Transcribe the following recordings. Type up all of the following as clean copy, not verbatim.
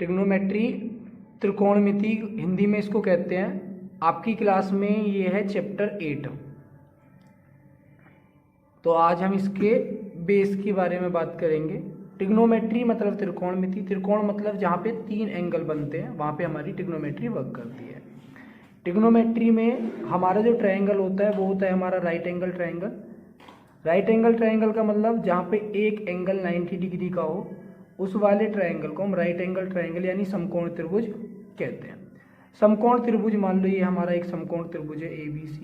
Trigonometry, त्रिकोणमिति Hindi में इसको कहते हैं। आपकी क्लास में ये है चैप्टर 8। तो आज हम इसके बेस के बारे में बात करेंगे। ट्रिग्नोमेट्री मतलब त्रिकोणमिति, त्रिकोण मतलब जहाँ पे 3 एंगल बनते हैं वहाँ पे हमारी ट्रिग्नोमेट्री वर्क करती है। ट्रिग्नोमेट्री में हमारा जो ट्रायंगल होता है वो होता है हमारा right angle triangle. Right angle triangle का मतलब जहाँ पे एक एंगल 90 डिग्री का हो उस वाले ट्रायंगल को हम राइट एंगल ट्रायंगल यानी समकोण त्रिभुज कहते हैं। समकोण त्रिभुज मान लो ये हमारा एक समकोण त्रिभुज है ABC।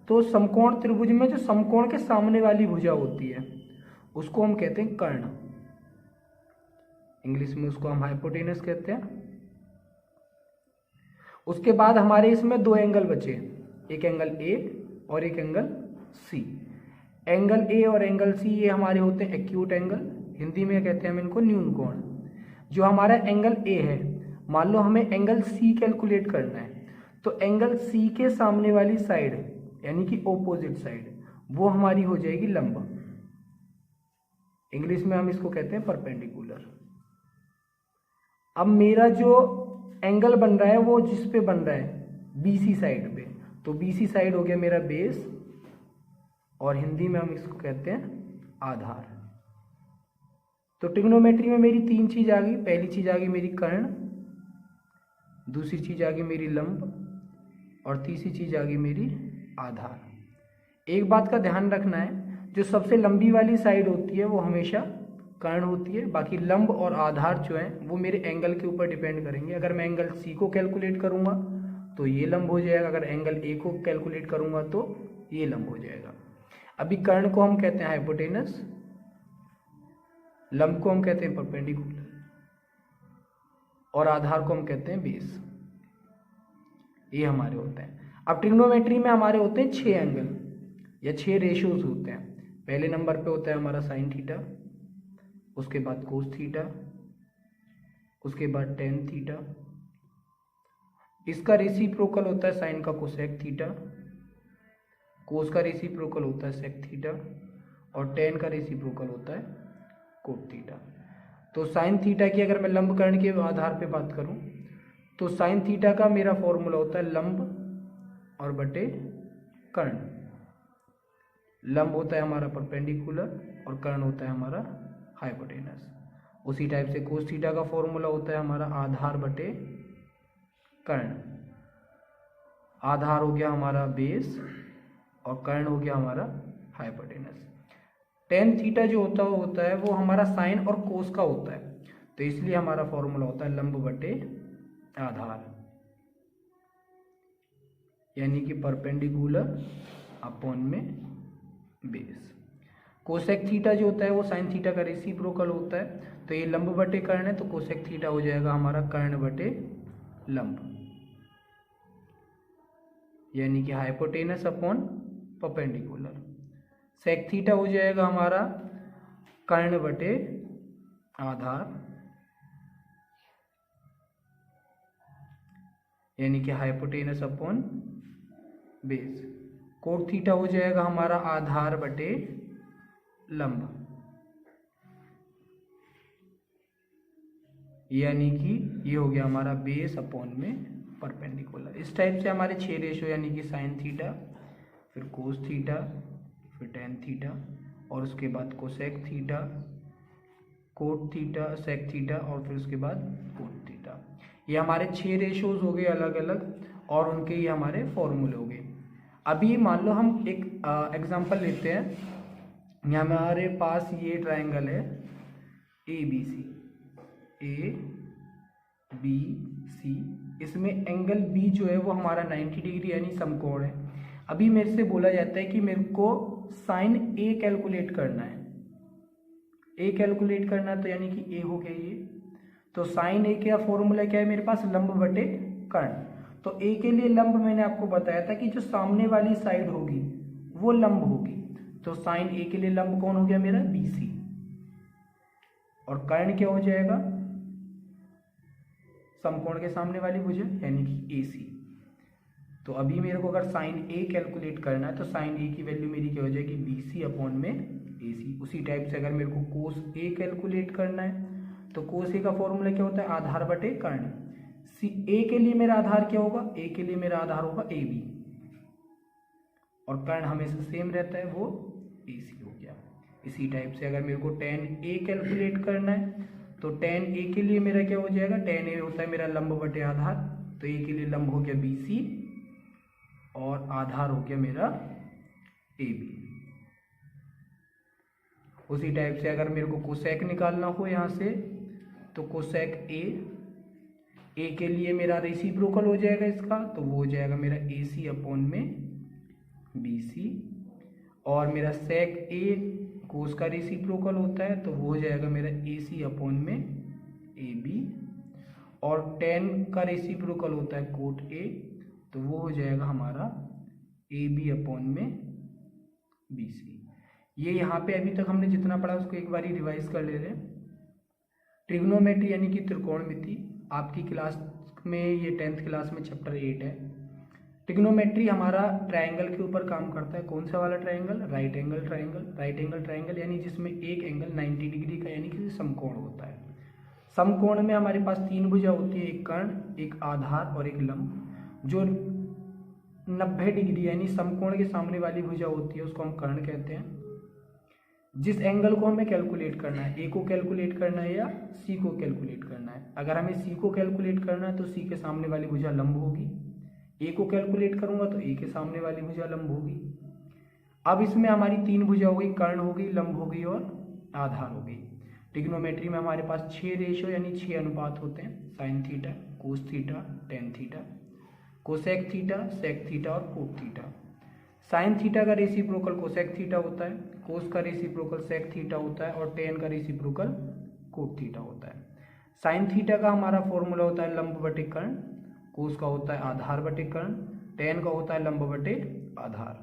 तो समकोण त्रिभुज में जो समकोण के सामने वाली भुजा होती है उसको हम कहते हैं कर्ण। इंग्लिश में उसको हम हाइपोटेनस कहते हैं। उसके बाद हमारे इसमें 2 एंगल बचे, एक एंगल A और एक एंगल C। एंगल A और एंगल C ये हमारे होते हैं एक्यूट एंगल, हिंदी में कहते हैं हम इनको न्यून कोण। जो हमारा एंगल A है, मान लो हमें एंगल C कैलकुलेट करना है, तो एंगल C के सामने वाली साइड यानी कि ऑपोजिट साइड वो हमारी हो जाएगी लंब। इंग्लिश में हम इसको कहते हैं परपेंडिकुलर। अब मेरा जो एंगल बन रहा है वो जिस पे बन रहा है BC साइड पे, तो BC साइड हो गया मेरा बेस और हिंदी में हम इसको कहते हैं आधार। तो ट्रिग्नोमेट्री में मेरी 3 चीज आ गई। पहली चीज आ गई मेरी कर्ण, दूसरी चीज आ गई मेरी लंब और तीसरी चीज आ गई मेरी आधार। एक बात का ध्यान रखना है, जो सबसे लंबी वाली साइड होती है वो हमेशा कर्ण होती है। बाकी लंब और आधार जो है वो मेरे एंगल के ऊपर डिपेंड करेंगे। अगर मैं एंगल C को कैलकुलेट करूंगा तो ये लंब हो जाएगा, अगर एंगल A को कैलकुलेट करूंगा तो ये लंब हो जाएगा। अभी कर्ण को हम कहते हैं हाइपोटेनस, लंब को हम कहते हैं परपेंडिकुलर और आधार को हम कहते हैं बेस। ये हमारे होते हैं। अब ट्रिग्नोमेट्री में हमारे होते हैं 6 एंगल या 6 रेशियोज होते हैं। पहले नंबर पे होता है हमारा साइन थीटा, उसके बाद कोस थीटा, उसके बाद टेन थीटा। इसका रेसिप्रोकल होता है साइन का कोसेक थीटा, कोस का रेसिप्रोकल होता है सेक थीटा और टेन का रेसिप्रोकल होता है कोट थीटा। तो साइन थीटा की अगर मैं लंब कर्ण के आधार पे बात करूं तो साइन थीटा का मेरा फॉर्मूला होता है लंब और बटे कर्ण। लंब होता है हमारा परपेंडिकुलर और कर्ण होता है हमारा हाइपोटेनस। उसी टाइप से कोस थीटा का फॉर्मूला होता है हमारा आधार बटे कर्ण। आधार हो गया हमारा बेस और कर्ण हो गया हमारा हाइपोटेनस। टेन थीटा जो होता है वो हमारा साइन और कोस का होता है, तो इसलिए हमारा फॉर्मूला होता है लंब बटे आधार यानी कि परपेंडिकुलर अपॉन में बेस। कोसेक थीटा जो होता है वो साइन थीटा का रेसिप्रोकल होता है, तो ये लंब बटे कर्ण है, तो कोसेक थीटा हो जाएगा हमारा कर्ण बटे लंब यानी कि hypotenuse upon perpendicular. Sec theta हो जाएगा हमारा कर्ण बटे आधार यानी कि hypotenuse upon base. Cot theta हो जाएगा हमारा आधार बटे लंब यानी कि ये हो गया हमारा बेस अपॉन में परपेंडिकुलर। इस टाइप से हमारे 6 रेशियो यानी कि साइन थीटा, फिर कोस थीटा, फिर टेन थीटा और उसके बाद cosec theta, cot theta, sec theta और फिर उसके बाद कोट थीटा। ये हमारे 6 रेशियोज हो गए अलग अलग और उनके ये हमारे फॉर्मूले हो गए। अभी मान लो हम एक एग्जांपल लेते हैं। यहाँ हमारे पास ये ट्रायंगल है ABC, इसमें एंगल B जो है वो हमारा 90 डिग्री यानी समकोण है। अभी मेरे से बोला जाता है कि मेरे को साइन A कैलकुलेट करना है। A कैलकुलेट करना तो यानी कि A हो गया ये, तो साइन A का फॉर्मूला क्या है मेरे पास, लंब बटे कर्ण। तो A के लिए लंब मैंने आपको बताया था कि जो सामने वाली साइड होगी वो लंब होगी, तो साइन A के लिए लंब कौन हो गया मेरा BC और कर्ण क्या हो जाएगा समकोण के सामने वाली भुजा यानी कि AC। तो अभी मेरे को अगर साइन A कैलकुलेट करना है तो साइन A की वैल्यू मेरी क्या हो जाएगी BC अपॉन में AC। उसी टाइप से अगर मेरे को कोस A कैलकुलेट करना है तो कोस ए का फॉर्मूला क्या होता है, आधार बटे कर्ण। ए के लिए मेरा आधार क्या होगा, ए के लिए मेरा आधार होगा ए बी, और कर्ण हमेशा सेम रहता है, वो ए सी हो गया। इसी टाइप से अगर मेरे को tan ए कैलकुलेट करना है तो tan ए के लिए मेरा क्या हो जाएगा, tan ए होता है मेरा लंब बटे आधार, तो ए के लिए लंब हो गया बी सी और आधार हो गया मेरा ए बी। उसी टाइप से अगर मेरे को कोसेक निकालना हो यहाँ से, तो कोसेक ए के लिए मेरा रेसिप्रोकल हो जाएगा इसका, तो वो हो जाएगा मेरा ए सी अपॉन में बी सी, और मेरा सेक ए कोस का रेसिप्रोकल होता है, तो वो हो जाएगा मेरा ए सी अपॉन में ए बी, और tan का रेसिप्रोकल होता है कोट ए, तो वो हो जाएगा हमारा ए बी अपॉन में बी सी। ये यहाँ पे अभी तक हमने जितना पढ़ा उसको एक बार रिवाइज कर ले रहे हैं। ट्रिग्नोमेट्री यानी कि त्रिकोणमिति आपकी क्लास में, ये 10th क्लास में चैप्टर 8 है। ट्रिग्नोमेट्री हमारा ट्रायंगल के ऊपर काम करता है। कौन सा वाला triangle, right angle triangle. Right angle triangle यानी जिसमें एक एंगल 90 डिग्री का यानी कि समकोण होता है। समकोण में हमारे पास 3 भुजा होती है, एक कर्ण, एक आधार और एक लंब। जो 90 डिग्री यानी समकोण के सामने वाली भुजा होती है उसको हम कर्ण कहते हैं। जिस एंगल को हमें कैलकुलेट करना है, ए को कैलकुलेट करना है या सी को कैलकुलेट करना है। अगर हमें सी को कैलकुलेट करना है तो सी के सामने वाली भुजा लंब होगी। ए को कैलकुलेट करूंगा तो ए के सामने वाली भुजा लंब होगी। अब इसमें हमारी 3 भुजा हो गई, कर्ण हो गई, लंब हो गई और आधार हो गई। ट्रिग्नोमेट्री में हमारे पास 6 रेशियो यानी 6 अनुपात होते हैं, sine theta, cos theta, tan theta, cosec theta, sec theta और कोट थीटा। साइन थीटा का रेसिप्रोकल कोसेक थीटा होता है, कोस का रेसिप्रोकल सेक थीटा होता है और टेन का रेसिप्रोकल कोट थीटा होता है। साइन थीटा का हमारा फॉर्मूला होता है लंब बटे कर्ण, कोस का होता है आधार बटे कर्ण, टेन का होता है लंब बटे आधार,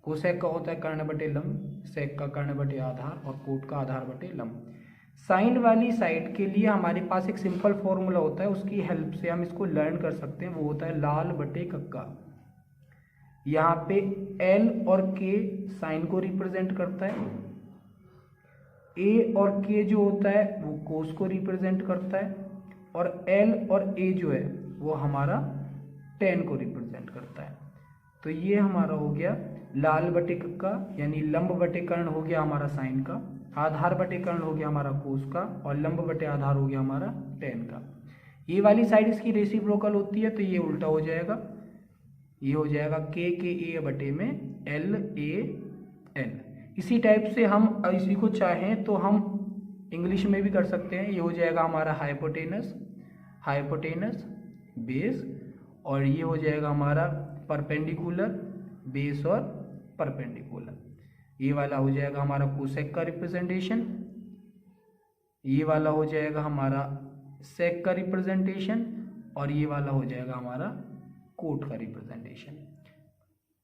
कोसेक का होता है कर्ण बटे लंब, सेक का कर्ण बटे आधार और कोट का आधार बटे लंब। साइन वाली साइड के लिए हमारे पास एक सिंपल फॉर्मूला होता है, उसकी हेल्प से हम इसको लर्न कर सकते हैं, वो होता है लाल बटे कक्का। यहाँ पे एल और के साइन को रिप्रेजेंट करता है, ए और के जो होता है वो कोस को रिप्रेजेंट करता है, और एल और ए जो है वो हमारा टेन को रिप्रेजेंट करता है। तो ये हमारा हो गया लाल बटे कक्का यानी लंब बटे कर्ण हो गया हमारा साइन का, आधार बटे कर्ण हो गया हमारा कोस का और लंब बटे आधार हो गया हमारा टेन का। ये वाली साइड इसकी रेसिप्रोकल होती है तो ये उल्टा हो जाएगा, ये हो जाएगा के ए बटे में एल ए एल। इसी टाइप से हम इसी को चाहें तो हम इंग्लिश में भी कर सकते हैं। ये हो जाएगा हमारा हाइपोटेनस, हाइपोटेनस बेस, और ये हो जाएगा हमारा परपेंडिकुलर बेस और परपेंडिकुलर। ये वाला हो जाएगा हमारा कोसेक का रिप्रेजेंटेशन, ये वाला हो जाएगा हमारा सेक का रिप्रेजेंटेशन और ये वाला हो जाएगा हमारा कोट का रिप्रेजेंटेशन।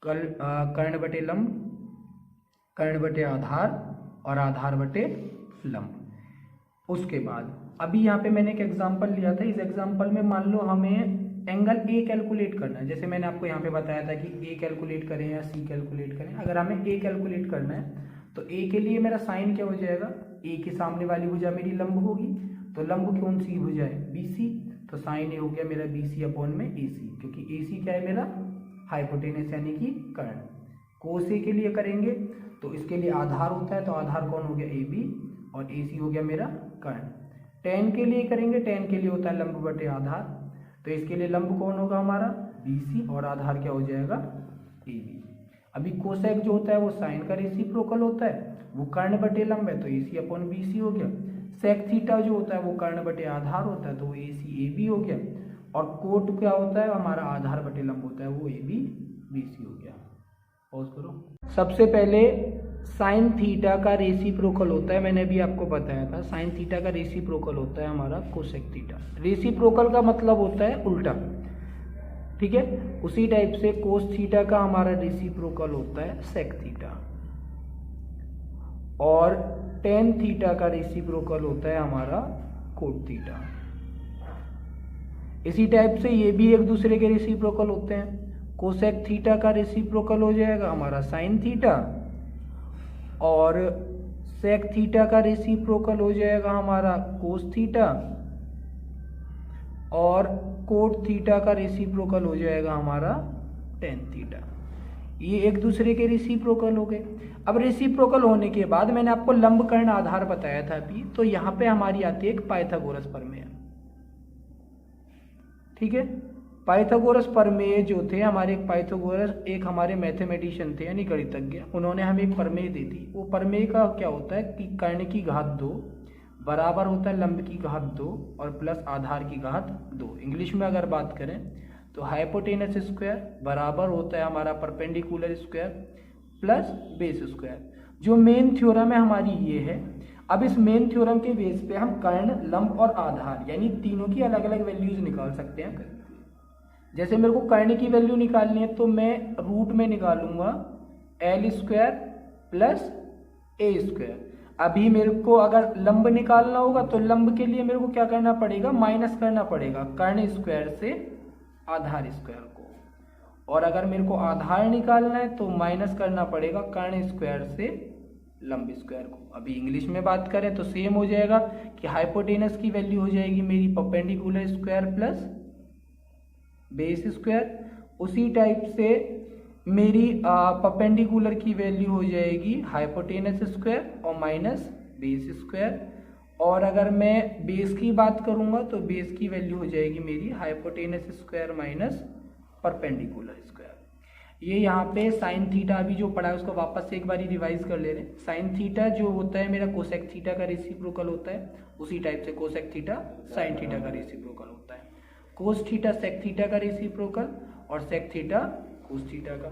कर्ण बटे लंब, कर्ण बटे आधार और आधार बटे लंब। उसके बाद अभी यहाँ पे मैंने एक एग्जांपल लिया था, इस एग्जांपल में मान लो हमें एंगल ए कैलकुलेट करना है। जैसे मैंने आपको यहाँ पे बताया था कि ए कैलकुलेट करें या सी कैलकुलेट करें। अगर हमें ए कैलकुलेट करना है तो ए के लिए मेरा साइन क्या हो जाएगा, ए के सामने वाली भुजा मेरी लंब होगी, तो लंब कौन सी भुजा है, बी सी, तो साइन ए हो गया मेरा बी सी अपॉन में ए सी, क्योंकि ए सी क्या है मेरा हाइपोटेनस यानी कि कर्ण। कोस ए के लिए करेंगे तो इसके लिए आधार होता है, तो आधार कौन हो गया ए बी और ए सी हो गया मेरा कर्ण। टेन के लिए करेंगे, टेन के लिए होता है लंब बटे आधार, तो इसके लिए लंब कौन होगा हमारा बी सी और आधार क्या हो जाएगा ए बी। अभी कोसेक जो होता है वो साइन का रेसिप्रोकल होता है, वो कर्ण बटे लंब है तो ए सी अपॉन बी सी हो गया। सेक थीटा जो होता है वो कर्ण बटे आधार होता है तो वो ए सी ए बी हो गया, और कोट क्या होता है हमारा आधार बटे लंब होता है वो ए बी बी सी हो गया। पॉज करो। सबसे पहले साइन थीटा का रेसिप्रोकल होता है, मैंने अभी आपको बताया था साइन थीटा का रेसिप्रोकल होता है हमारा कोसेक थीटा। रेसिप्रोकल का मतलब होता है उल्टा, ठीक है। उसी टाइप से कोस थीटा का हमारा रेसिप्रोकल होता है सेक थीटा, और टेन थीटा का रेसिप्रोकल होता है हमारा कोट थीटा। इसी टाइप से ये भी एक दूसरे के रेसिप्रोकल होते हैं। कोसेक थीटा का रेसिप्रोकल हो जाएगा हमारा साइन थीटा, और सेक थीटा का रेसिप्रोकल हो जाएगा हमारा कोस थीटा, और कोट थीटा का रेसिप्रोकल हो जाएगा हमारा टेन थीटा। ये एक दूसरे के रेसिप्रोकल हो गए। अब रेसिप्रोकल होने के बाद मैंने आपको लंब कर्ण आधार बताया था अभी, तो यहाँ पे हमारी आती है एक पाइथागोरस प्रमेय। ठीक है, पाइथागोरस प्रमेय जो थे हमारे, एक हमारे मैथमेटिशियन थे यानी गणितज्ञ, उन्होंने हमें एक प्रमेय दी थी। वो प्रमेय का क्या होता है कि कर्ण की घात 2 बराबर होता है लंब की घात 2 और प्लस आधार की घात 2। इंग्लिश में अगर बात करें तो हाइपोटेनस स्क्वायर बराबर होता है हमारा perpendicular square plus base square. जो मेन थ्योरम है हमारी ये है। अब इस मेन थ्योरम के बेस पे हम कर्ण, लंब और आधार यानी तीनों की अलग अलग वैल्यूज निकाल सकते हैं। जैसे मेरे को कर्ण की वैल्यू निकालनी है तो मैं रूट में निकालूंगा एल स्क्वायर प्लस ए स्क्वायर। अभी मेरे को अगर लंब निकालना होगा तो लंब के लिए मेरे को क्या करना पड़ेगा, माइनस करना पड़ेगा कर्ण स्क्वायर से आधार स्क्वायर को, और अगर मेरे को आधार निकालना है तो माइनस करना पड़ेगा कर्ण स्क्वायर से लंब स्क्वायर को। अभी इंग्लिश में बात करें तो सेम हो जाएगा कि हाइपोटेनस की वैल्यू हो जाएगी मेरी perpendicular square plus base square. उसी टाइप से मेरी परपेंडिकुलर की वैल्यू हो जाएगी हाइपोटेनस स्क्वायर और माइनस बेस स्क्वायर। और अगर मैं बेस की बात करूंगा तो बेस की वैल्यू हो जाएगी मेरी hypotenuse square minus perpendicular square. ये यहाँ पे साइन थीटा अभी जो पढ़ा है उसको वापस से एक बार रिवाइज कर ले रहे हैं। साइन थीटा जो होता है मेरा कोसेक थीटा का रेसिप्रोकल होता है, उसी टाइप से कोसेक थीटा साइन थीटा का रेसिप्रोकल होता है। कोस थीटा सेक थीटा का रेसिप्रोकल और सेक थीटा कोस थीटा का।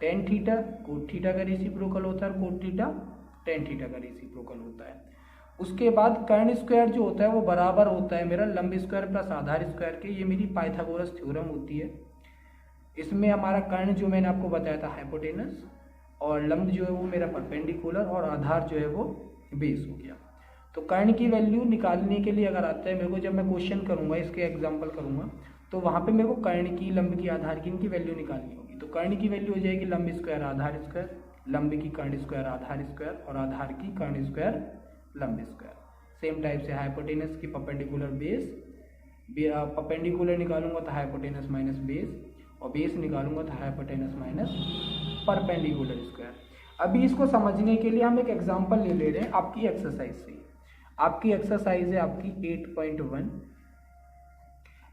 टेन थीटा कोट थीटा का रेसिप्रोकल होता है और कोट थीटा टेन थीटा का रेसिप्रोकल होता है। उसके बाद कर्ण स्क्वायर जो होता है वो बराबर होता है मेरा लंब स्क्वायर प्लस आधार स्क्वायर के। ये मेरी पाइथागोरस थ्योरम होती है। इसमें हमारा कर्ण जो मैंने आपको बताया था हाइपोटेनस, और लंब जो है वो मेरा परपेंडिकुलर, और आधार जो है वो बेस हो गया। तो कर्ण की वैल्यू निकालने के लिए अगर आता है मेरे को, जब मैं क्वेश्चन करूंगा इसके एग्जांपल करूंगा तो वहाँ पे मेरे को कर्ण की, लंब की, आधार की, इनकी वैल्यू निकालनी होगी। तो कर्ण की वैल्यू हो जाएगी लंब स्क्वायर आधार स्क्वायर, लंब की कर्ण स्क्वायर आधार स्क्वायर और आधार की कर्ण स्क्वायर लंब स्क्वायर। सेम टाइप से हाइपोटेनस की परपेंडिकुलर बेस, परपेंडिकुलर निकालूंगा तो हाइपोटेनस माइनस बेस, और बेस निकालूंगा तो हाइपोटेनस माइनस परपेंडिकुलर स्क्वायर। अभी इसको समझने के लिए हम एक एग्जांपल ले रहे हैं आपकी एक्सरसाइज से। आपकी एक्सरसाइज है आपकी 8.1।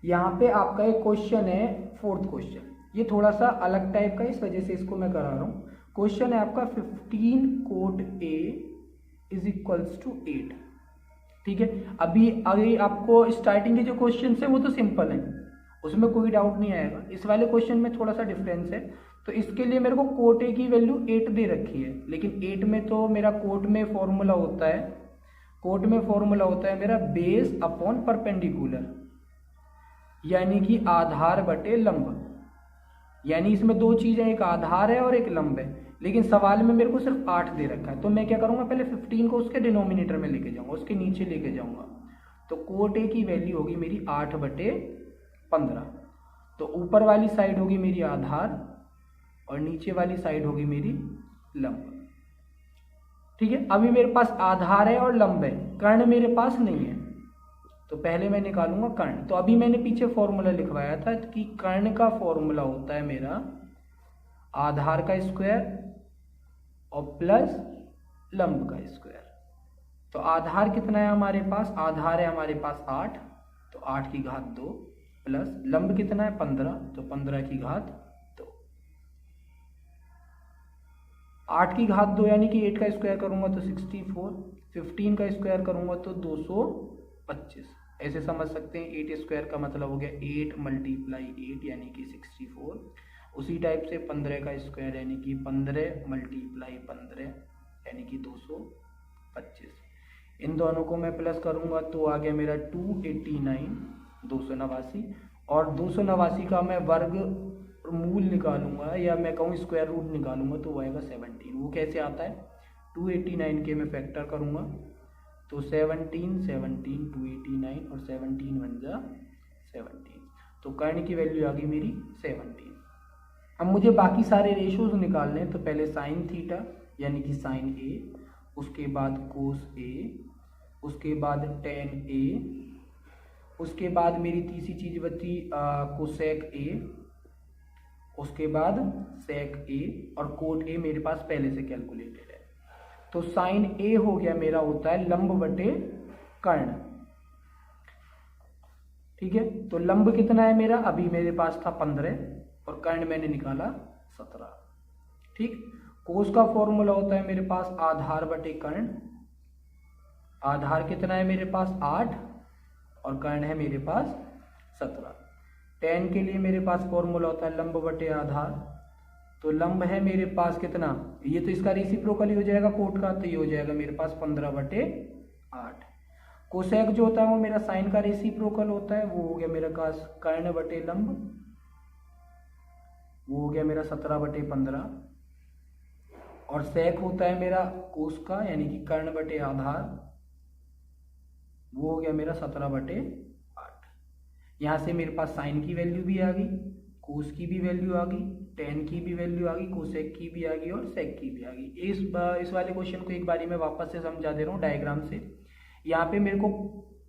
यहाँ पे आपका एक क्वेश्चन है, फोर्थ क्वेश्चन। ये थोड़ा सा अलग टाइप का, इस वजह से इसको मैं करा रहा हूँ। क्वेश्चन है आपका 15 cot A is equals to 8। ठीक है, अभी आपको स्टार्टिंग के जो क्वेश्चन है वो तो सिंपल है, उसमें कोई डाउट नहीं आएगा। इस वाले क्वेश्चन में थोड़ा सा डिफरेंस है। तो इसके लिए मेरे को कोट A की वैल्यू 8 दे रखी है, लेकिन 8 में तो मेरा कोट में फॉर्मूला होता है, कोट में फॉर्मूला होता है मेरा बेस अपॉन परपेंडिकुलर, यानी कि आधार बटे लंब। यानी इसमें दो चीजें, एक आधार है और एक लंब है, लेकिन सवाल में मेरे को सिर्फ 8 दे रखा है। तो मैं क्या करूंगा, पहले 15 को उसके डिनोमिनेटर में लेके जाऊंगा, उसके नीचे लेके जाऊंगा। तो कोट A की वैल्यू होगी मेरी 8 बटे 15। तो ऊपर वाली साइड होगी मेरी आधार और नीचे वाली साइड होगी मेरी लंब। ठीक है, अभी मेरे पास आधार है और लंब है, कर्ण मेरे पास नहीं है, तो पहले मैं निकालूंगा कर्ण। तो अभी मैंने पीछे फॉर्मूला लिखवाया था कि कर्ण का फॉर्मूला होता है मेरा आधार का स्क्वायर और प्लस लंब का स्क्वायर। तो आधार कितना है हमारे पास, आधार है हमारे पास 8, तो 8 की घात 2 प्लस लंब कितना है 15, तो 15 की घात 2। 8 की घात 2 यानी कि 8 का स्क्वायर करूंगा तो 64, 15 का स्क्वायर करूंगा तो 225। ऐसे समझ सकते हैं 8 स्क्वायर का मतलब हो गया 8 मल्टीप्लाई 8 यानी कि 64। उसी टाइप से 15 का स्क्वायर यानी कि 15 मल्टीप्लाई 15 यानी कि 225। इन दोनों को मैं प्लस करूंगा तो आ गया मेरा 289, 289। और 289 का मैं वर्ग मूल निकालूंगा, या मैं कहूँ स्क्वायर रूट निकालूंगा तो वो आएगा 17। वो कैसे आता है, 289 के मैं फैक्टर करूंगा तो 17, 17, 289 और 17 बन जा 17। तो कर्ण की वैल्यू आ गई मेरी 17। अब मुझे बाकी सारे रेशोज निकालने हैं। तो पहले साइन थीटा यानी कि साइन A उसके बाद कोस ए, उसके बाद टेन ए, उसके बाद मेरी तीसरी चीज बची कोसेक ए, उसके बाद सेक ए, और कोट ए मेरे पास पहले से कैलकुलेटेड है। तो साइन ए हो गया मेरा होता है लंब बटे कर्ण। ठीक है, तो लंब कितना है मेरा, अभी मेरे पास था 15 और कर्ण मैंने निकाला 17। ठीक, कोस का फॉर्मूला होता है मेरे पास आधार बटे कर्ण। आधार कितना है मेरे पास 8 और कर्ण है मेरे पास 17। टेन के लिए मेरे पास फॉर्मूला होता है लंब बटे आधार। तो लंब है मेरे पास कितना, ये तो इसका रेसिप्रोकल ही हो जाएगा कोट का, तो ये हो जाएगा मेरे पास 15 बटे 8। कोसेक जो होता है वो मेरा साइन का रेसिप्रोकल होता है, वो हो गया मेरे पास कर्ण बटे लंब, वो हो गया मेरा 17 बटे 15। और सेक होता है मेरा कोस का यानी कि कर्ण बटे आधार, वो हो गया मेरा 17 बटे 8। यहाँ से मेरे पास साइन की वैल्यू भी आ गई, कोस की भी वैल्यू आ गई, टेन की भी वैल्यू आ गई, कोसेक की भी आ गई और सेक की भी आ गई। इस वाले क्वेश्चन को एक बारी मैं वापस से समझा दे रहा हूँ डायग्राम से। यहाँ पे मेरे को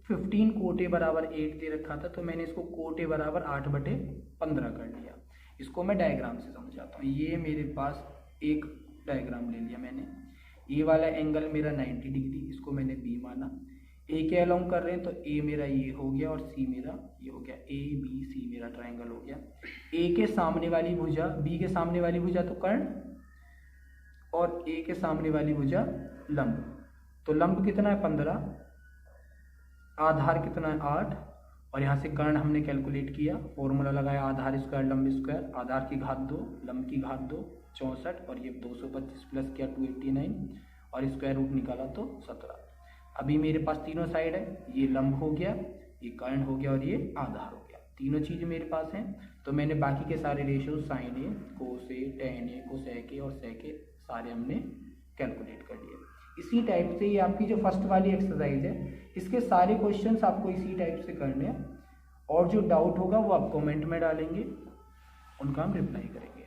15 कोटे बराबर 8 दे रखा था, तो मैंने इसको कोटे बराबर 8 बटे 15 कर लिया। इसको मैं डायग्राम से समझाता हूँ। ये मेरे पास एक डायग्राम ले लिया मैंने, ये वाला एंगल मेरा 90 डिग्री, इसको मैंने बी माना। ए के अलोंग कर रहे हैं तो ए मेरा ये हो गया और सी मेरा ये हो गया, ए बी सी मेरा ट्रायंगल हो गया। ए के सामने वाली भुजा, बी के सामने वाली भुजा तो कर्ण, और ए के सामने वाली भुजा लंब। तो लंब कितना है 15, आधार कितना है 8, और यहाँ से कर्ण हमने कैलकुलेट किया, फॉर्मूला लगाया आधार स्क्वायर लंब स्क्वायर, आधार की घात 2 लंब की घात 2 64, और ये 225 प्लस किया 289 और स्क्वायर रूट निकाला तो 17। अभी मेरे पास तीनों साइड है, ये लंब हो गया, ये कर्ण हो गया और ये आधार हो गया, तीनों चीज़ मेरे पास हैं। तो मैंने बाकी के सारे ratio sine A, cos A, tan A, cosec A और सेक ए सारे हमने कैलकुलेट कर लिए। इसी टाइप से ये आपकी जो फर्स्ट वाली एक्सरसाइज है, इसके सारे क्वेश्चंस आपको इसी टाइप से करने हैं, और जो डाउट होगा वो आप कमेंट में डालेंगे, उनका हम रिप्लाई करेंगे।